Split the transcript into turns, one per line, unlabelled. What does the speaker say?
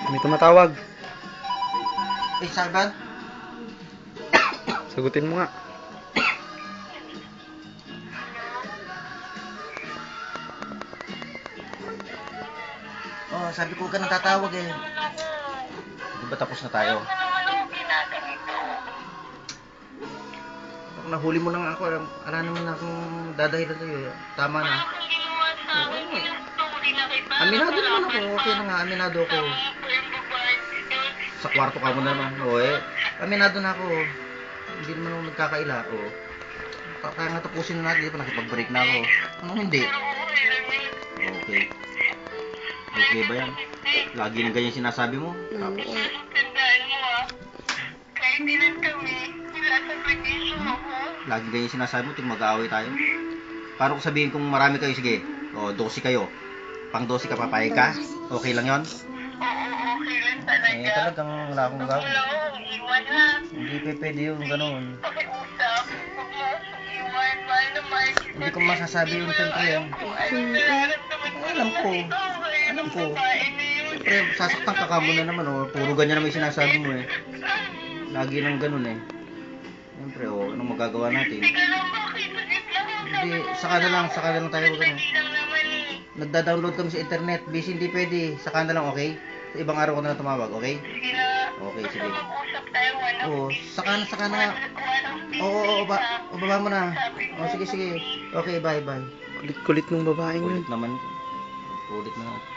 May tumatawag.
Eh, Sarban?
Sagutin mo nga.
Oh, sabi ko ka nang tatawag eh. Di ba tapos na tayo? Nahuli mo lang ako. Ala naman akong dadahilan sa'yo. Tama na. Aminado naman ako. Okay na nga, aminado ako. Sa kwarto ka mo naman. O eh, aminado na ako. Hindi naman ako nagkakaila. O. Kaya nga tapusin na natin. Di ba nakipag-break na ako? Anong hindi? Okay. Okay ba yan? Lagi na ganyan sinasabi mo? Tapos, lagi ganyan sinasabi mo, tuwing mag-aaway tayo. Paano ko sabihin kung marami kayo, sige, o 12 kayo, pang 12 ka, papayag ka? Okay lang yon? Eh, talagang wala akong gagawin. Hindi pwede yung gano'n. Hindi ko masasabi yung siyempre yan. Alam ko. Siyempre, sasaktan ka ka muna naman, o. Puro ganyan naman yung sinasabi mo eh. Lagi nang ganun eh. Siyempre, o, anong magagawa natin? Hindi, saka na lang tayo ganun. Nagda-download kami sa internet, busy, hindi pwede. Saka na lang, okay? Sa ibang araw ko na lang tumawag, okay? Okay, sige. Oo, saka na. Oo, baba mo na. O, sige. Okay, bye.
Kulit-kulit nung babaeng yun.
Ulit naman. Ulit na.